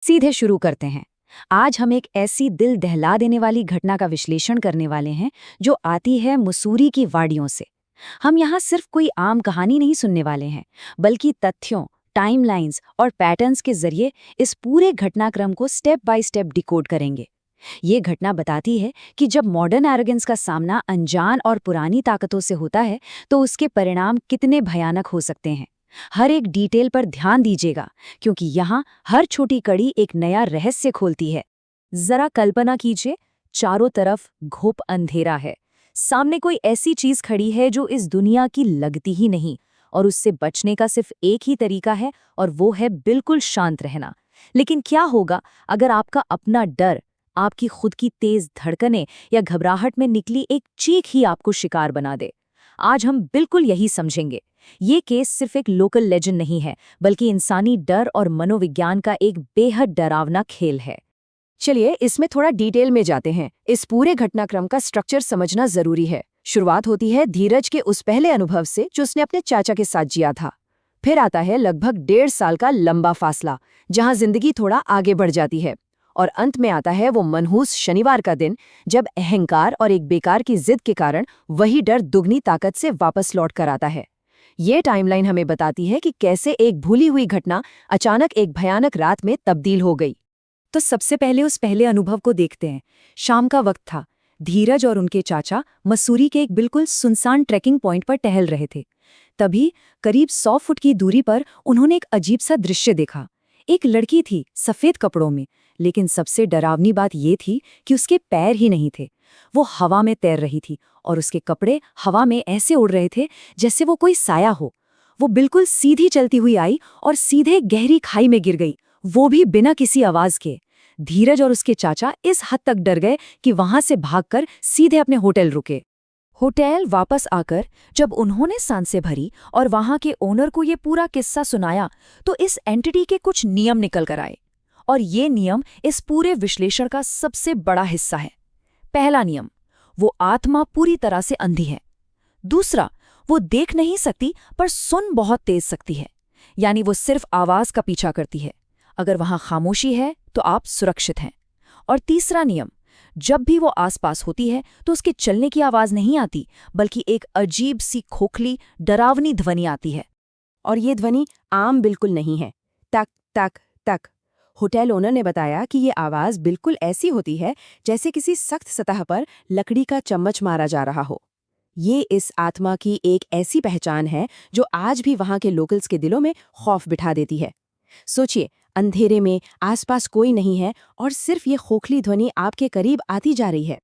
सीधे शुरू करते हैं। आज हम एक ऐसी दिल दहला देने वाली घटना का विश्लेषण करने वाले हैं जो आती है मसूरी की वादियों से। हम यहाँ सिर्फ कोई आम कहानी नहीं सुनने वाले हैं, बल्कि तथ्यों, टाइमलाइंस और पैटर्न्स के जरिए इस पूरे घटनाक्रम को स्टेप बाय स्टेप डिकोड करेंगे। ये घटना बताती है कि जब मॉडर्न एरोगेंस का सामना अनजान और पुरानी ताकतों से होता है तो उसके परिणाम कितने भयानक हो सकते हैं। हर एक डिटेल पर ध्यान दीजिएगा, क्योंकि यहाँ हर छोटी कड़ी एक नया रहस्य खोलती है। जरा कल्पना कीजिए, चारों तरफ घुप अंधेरा है। सामने कोई ऐसी चीज खड़ी है जो इस दुनिया की लगती ही नहीं, और उससे बचने का सिर्फ एक ही तरीका है, और वो है बिल्कुल शांत रहना। लेकिन क्या होगा अगर आपका अपना डर, आपकी खुद की तेज धड़कनें या घबराहट में निकली एक चीख ही आपको शिकार बना दे? आज हम बिल्कुल यही समझेंगे। ये केस सिर्फ एक लोकल लेजेंड नहीं है, बल्कि इंसानी डर और मनोविज्ञान का एक बेहद डरावना खेल है। चलिए इसमें थोड़ा डिटेल में जाते हैं। इस पूरे घटनाक्रम का स्ट्रक्चर समझना जरूरी है। शुरुआत होती है धीरज के उस पहले अनुभव से जो उसने अपने चाचा के साथ जिया था। फिर आता है लगभग 1.5 साल का लंबा फासला, जहां जिंदगी थोड़ा आगे बढ़ जाती है। और अंत में आता है वो मनहूस शनिवार का दिन, जब अहंकार और एक बेकार की जिद के कारण वही डर दुगनी ताकत से वापस लौट कर आता है। ये टाइमलाइन हमें बताती है कि कैसे एक भूली हुई घटना अचानक एक भयानक रात में तब्दील हो गई। तो सबसे पहले उस पहले अनुभव को देखते हैं। शाम का वक्त था। धीरज और उनके चाचा मसूरी के एक बिल्कुल सुनसान ट्रैकिंग पॉइंट पर टहल रहे थे। तभी करीब 100 फुट की दूरी पर उन्होंने एक अजीब सा दृश्य देखा। एक लड़की थी सफेद कपड़ों में, लेकिन सबसे डरावनी बात ये थी कि उसके पैर ही नहीं थे। वो हवा में तैर रही थी और उसके कपड़े हवा में ऐसे उड़ रहे थे जैसे वो कोई साया हो। वो बिल्कुल सीधी चलती हुई आई और सीधे गहरी खाई में गिर गई, वो भी बिना किसी आवाज के। धीरज और उसके चाचा इस हद तक डर गए कि वहां से भागकर सीधे अपने होटल रुके। होटल वापस आकर जब उन्होंने सांसें भरी और वहां के ओनर को ये पूरा किस्सा सुनाया, तो इस एंटिटी के कुछ नियम निकल कर आए। और ये नियम इस पूरे विश्लेषण का सबसे बड़ा हिस्सा है। पहला नियम, वो आत्मा पूरी तरह से अंधी है। दूसरा, वो देख नहीं सकती पर सुन बहुत तेज सकती है, यानी वो सिर्फ आवाज का पीछा करती है। अगर वहां खामोशी है तो आप सुरक्षित हैं। और तीसरा नियम, जब भी वो आसपास होती है तो उसके चलने की आवाज नहीं आती, बल्कि एक अजीब सी खोखली डरावनी ध्वनि आती है। और ये ध्वनि आम बिल्कुल नहीं है। तक तक तक। होटल ओनर ने बताया कि ये आवाज बिल्कुल ऐसी होती है जैसे किसी सख्त सतह पर लकड़ी का चम्मच मारा जा रहा हो। ये इस आत्मा की एक ऐसी पहचान है जो आज भी वहां के लोकल्स के दिलों में खौफ बिठा देती है। सोचिए, अंधेरे में आसपास कोई नहीं है और सिर्फ ये खोखली ध्वनि आपके करीब आती जा रही है।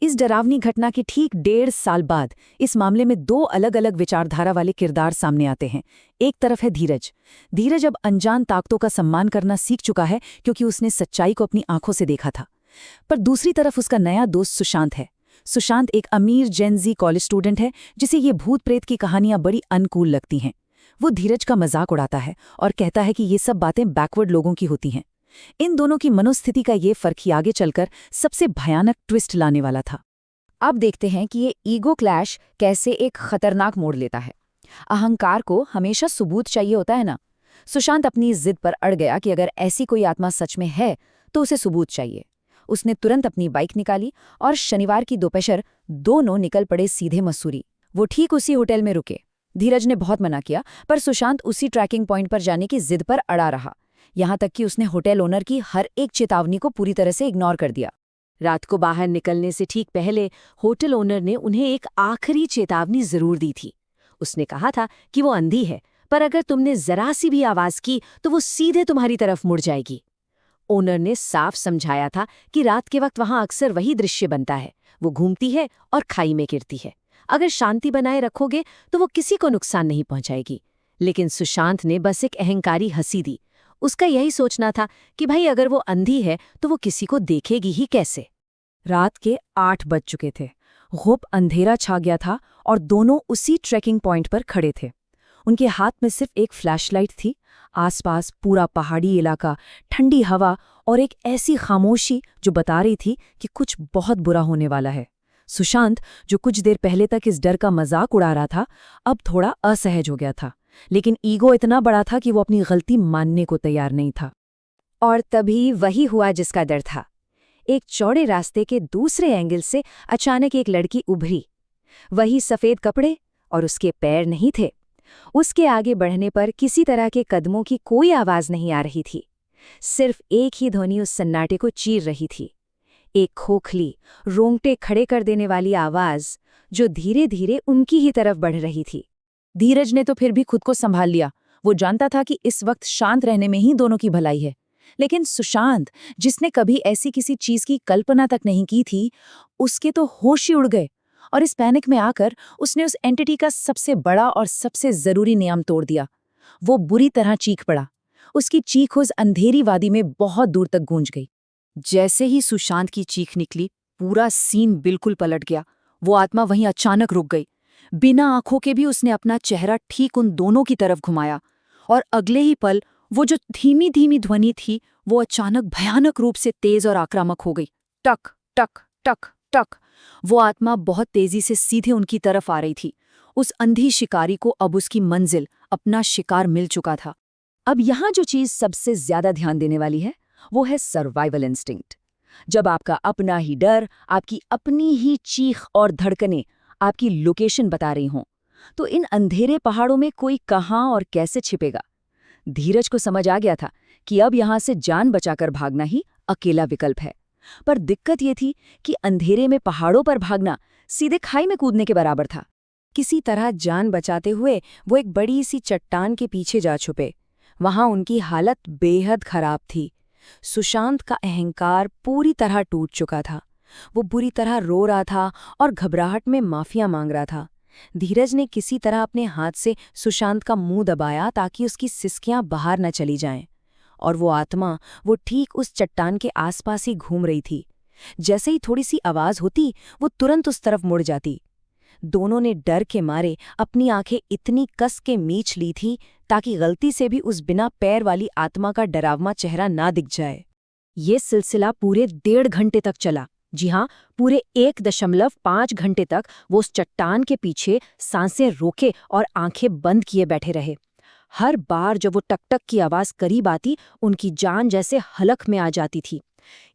इस डरावनी घटना के ठीक 1.5 साल बाद इस मामले में 2 अलग-अलग विचारधारा वाले किरदार सामने आते हैं। एक तरफ है धीरज। धीरज अब अनजान ताकतों का सम्मान करना सीख चुका है, क्योंकि उसने सच्चाई को अपनी आंखों से देखा था। पर दूसरी तरफ उसका नया दोस्त सुशांत है। सुशांत एक अमीर जेन-ज़ी कॉलेज स्टूडेंट है, जिसे ये भूत प्रेत की कहानियां बड़ी अनकूल लगती हैं। वो धीरज का मजाक उड़ाता है और कहता है कि ये सब बातें बैकवर्ड लोगों की होती हैं। इन दोनों की मनोस्थिति का ये फर्क ही आगे चलकर सबसे भयानक ट्विस्ट लाने वाला था। अब देखते हैं कि ये ईगो क्लैश कैसे एक खतरनाक मोड़ लेता है। अहंकार को हमेशा सबूत चाहिए होता है ना। सुशांत अपनी जिद पर अड़ गया कि अगर ऐसी कोई आत्मा सच में है तो उसे सबूत चाहिए। उसने तुरंत अपनी बाइक निकाली और शनिवार की दोपहर दोनों निकल पड़े सीधे मसूरी। वो ठीक उसी होटल में रुके। धीरज ने बहुत मना किया, पर सुशांत उसी ट्रैकिंग पॉइंट पर जाने की जिद पर अड़ा रहा। यहाँ तक कि उसने होटल ओनर की हर एक चेतावनी को पूरी तरह से इग्नोर कर दिया। रात को बाहर निकलने से ठीक पहले होटल ओनर ने उन्हें एक आखिरी चेतावनी जरूर दी थी। उसने कहा था कि वो अंधी है, पर अगर तुमने जरा सी भी आवाज की तो वो सीधे तुम्हारी तरफ मुड़ जाएगी। ओनर ने साफ समझाया था कि रात के वक्त वहां अक्सर वही दृश्य बनता है। वो घूमती है और खाई में गिरती है। अगर शांति बनाए रखोगे तो वो किसी को नुकसान नहीं पहुंचाएगी। लेकिन सुशांत ने बस एक अहंकारी हंसी दी। उसका यही सोचना था कि भाई अगर वो अंधी है तो वो किसी को देखेगी ही कैसे। रात के 8 बज चुके थे। गुप अंधेरा छा गया था और दोनों उसी ट्रैकिंग पॉइंट पर खड़े थे। उनके हाथ में सिर्फ एक फ्लैशलाइट थी। आसपास पूरा पहाड़ी इलाका, ठंडी हवा और एक ऐसी खामोशी जो बता रही थी कि कुछ बहुत बुरा होने वाला है। सुशांत, जो कुछ देर पहले तक इस डर का मजाक उड़ा रहा था, अब थोड़ा असहज हो गया था। लेकिन ईगो इतना बड़ा था कि वो अपनी गलती मानने को तैयार नहीं था। और तभी वही हुआ जिसका डर था। एक चौड़े रास्ते के दूसरे एंगल से अचानक एक लड़की उभरी। वही सफेद कपड़े और उसके पैर नहीं थे। उसके आगे बढ़ने पर किसी तरह के कदमों की कोई आवाज नहीं आ रही थी। सिर्फ एक ही ध्वनि उस सन्नाटे को चीर रही थी, एक खोखली, रोंगटे खड़े कर देने वाली आवाज जो धीरे धीरे उनकी ही तरफ बढ़ रही थी। धीरज ने तो फिर भी खुद को संभाल लिया। वो जानता था कि इस वक्त शांत रहने में ही दोनों की भलाई है। लेकिन सुशांत, जिसने कभी ऐसी किसी चीज की कल्पना तक नहीं की थी, उसके तो होश ही उड़ गए। और इस पैनिक में आकर उसने उस एंटिटी का सबसे बड़ा और सबसे जरूरी नियम तोड़ दिया। वो बुरी तरह चीख पड़ा। उसकी चीख उस अंधेरी वादी में बहुत दूर तक गूंज गई। जैसे ही सुशांत की चीख निकली, पूरा सीन बिल्कुल पलट गया। वो आत्मा वहीं अचानक रुक गई। बिना आंखों के भी उसने अपना चेहरा ठीक उन दोनों की तरफ घुमाया, और अगले ही पल वो जो धीमी धीमी ध्वनि थी वो अचानक भयानक रूप से तेज और आक्रामक हो गई। टक टक टक टक। वो आत्मा बहुत तेजी से सीधे उनकी तरफ आ रही थी। उस अंधी शिकारी को अब उसकी मंजिल, अपना शिकार मिल चुका था। अब यहाँ जो चीज सबसे ज्यादा ध्यान देने वाली है वो है सर्वाइवल इंस्टिंक्ट। जब आपका अपना ही डर, आपकी अपनी ही चीख और धड़कनें आपकी लोकेशन बता रही हों, तो इन अंधेरे पहाड़ों में कोई कहाँ और कैसे छिपेगा। धीरज को समझ आ गया था कि अब यहां से जान बचाकर भागना ही अकेला विकल्प है। पर दिक्कत ये थी कि अंधेरे में पहाड़ों पर भागना सीधे खाई में कूदने के बराबर था। किसी तरह जान बचाते हुए वो एक बड़ी सी चट्टान के पीछे जा छुपे। वहां उनकी हालत बेहद खराब थी। सुशांत का अहंकार पूरी तरह टूट चुका था। वो बुरी तरह रो रहा था और घबराहट में माफिया मांग रहा था। धीरज ने किसी तरह अपने हाथ से सुशांत का मुंह दबाया ताकि उसकी सिसकियां बाहर न चली जाएं। और वो आत्मा, वो ठीक उस चट्टान के आसपास ही घूम रही थी। जैसे ही थोड़ी सी आवाज होती, वो तुरंत उस तरफ मुड़ जाती। दोनों ने डर के मारे अपनी आंखें इतनी कस के मींच ली थी ताकि गलती से भी उस बिना पैर वाली आत्मा का डरावना चेहरा ना दिख जाए। ये सिलसिला पूरे 1.5 घंटे तक चला। जी हाँ, पूरे 1.5 घंटे तक वो उस चट्टान के पीछे सांसें रोके और आंखें बंद किए बैठे रहे। हर बार जब वो टकटक की आवाज करीब आती, उनकी जान जैसे हलक में आ जाती थी।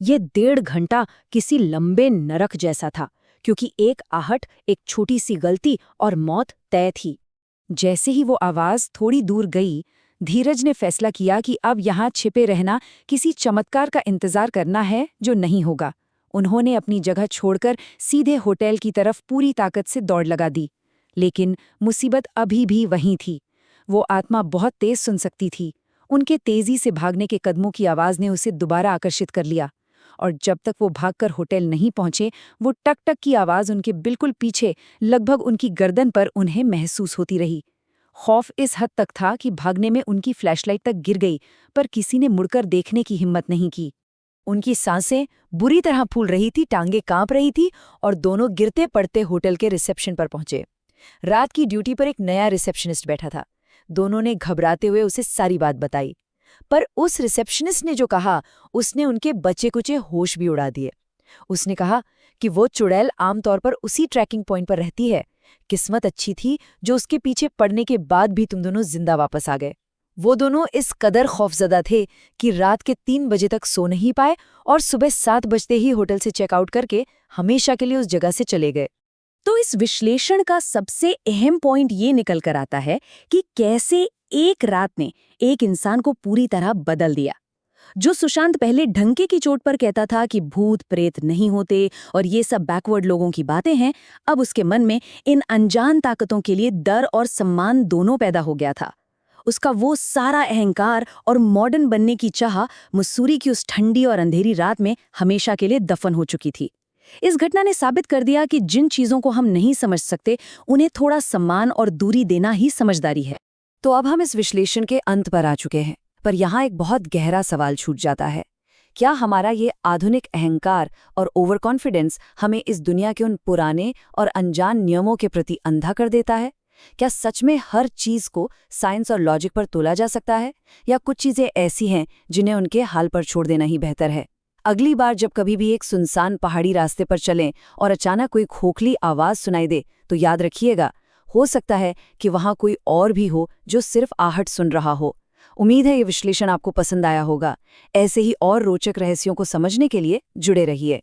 ये 1.5 घंटा किसी लंबे नरक जैसा था, क्योंकि एक आहट, एक छोटी सी गलती और मौत तय थी। जैसे ही वो आवाज थोड़ी दूर गई, धीरज ने फैसला किया कि अब यहाँ छिपे रहना किसी चमत्कार का इंतजार करना है जो नहीं होगा। उन्होंने अपनी जगह छोड़कर सीधे होटल की तरफ पूरी ताकत से दौड़ लगा दी। लेकिन मुसीबत अभी भी वहीं थी। वो आत्मा बहुत तेज सुन सकती थी। उनके तेजी से भागने के कदमों की आवाज ने उसे दोबारा आकर्षित कर लिया। और जब तक वो भागकर होटल नहीं पहुंचे, वो टक टक की आवाज उनके बिल्कुल पीछे, लगभग उनकी गर्दन पर उन्हें महसूस होती रही। खौफ इस हद तक था कि भागने में उनकी फ्लैशलाइट तक गिर गई, पर किसी ने मुड़कर देखने की हिम्मत नहीं की। उनकी सांसें बुरी तरह फूल रही थी, टांगें कांप रही थी, और दोनों गिरते पड़ते होटल के रिसेप्शन पर पहुंचे। रात की ड्यूटी पर एक नया रिसेप्शनिस्ट बैठा था। दोनों ने घबराते हुए उसे सारी बात बताई, पर उस रिसेप्शनिस्ट ने जो कहा, उसने उनके बचे कुचे होश भी उड़ा दिए। उसने कहा कि वो चुड़ैल आमतौर पर उसी ट्रैकिंग पॉइंट पर रहती है। किस्मत अच्छी थी जो उसके पीछे पड़ने के बाद भी तुम दोनों जिंदा वापस आ गए। वो दोनों इस कदर खौफजदा थे कि रात के 3 बजे तक सो नहीं पाए और सुबह 7 बजते ही होटल से चेकआउट करके हमेशा के लिए उस जगह से चले गए। तो इस विश्लेषण का सबसे अहम पॉइंट ये निकल कर आता है कि कैसे एक रात ने एक इंसान को पूरी तरह बदल दिया। जो सुशांत पहले ढंके की चोट पर कहता था कि भूत प्रेत नहीं होते और ये सब बैकवर्ड लोगों की बातें हैं, अब उसके मन में इन अनजान ताकतों के लिए डर और सम्मान दोनों पैदा हो गया था। उसका वो सारा अहंकार और मॉडर्न बनने की चाह मसूरी की उस ठंडी और अंधेरी रात में हमेशा के लिए दफन हो चुकी थी। इस घटना ने साबित कर दिया कि जिन चीजों को हम नहीं समझ सकते, उन्हें थोड़ा सम्मान और दूरी देना ही समझदारी है। तो अब हम इस विश्लेषण के अंत पर आ चुके हैं, पर यहाँ एक बहुत गहरा सवाल छूट जाता है। क्या हमारा ये आधुनिक अहंकार और ओवर कॉन्फिडेंस हमें इस दुनिया के उन पुराने और अनजान नियमों के प्रति अंधा कर देता है? क्या सच में हर चीज को साइंस और लॉजिक पर तोला जा सकता है, या कुछ चीजें ऐसी हैं जिन्हें उनके हाल पर छोड़ देना ही बेहतर है? अगली बार जब कभी भी एक सुनसान पहाड़ी रास्ते पर चलें और अचानक कोई खोखली आवाज सुनाई दे, तो याद रखिएगा, हो सकता है कि वहां कोई और भी हो जो सिर्फ आहट सुन रहा हो। उम्मीद है ये विश्लेषण आपको पसंद आया होगा। ऐसे ही और रोचक रहस्यों को समझने के लिए जुड़े रहिए।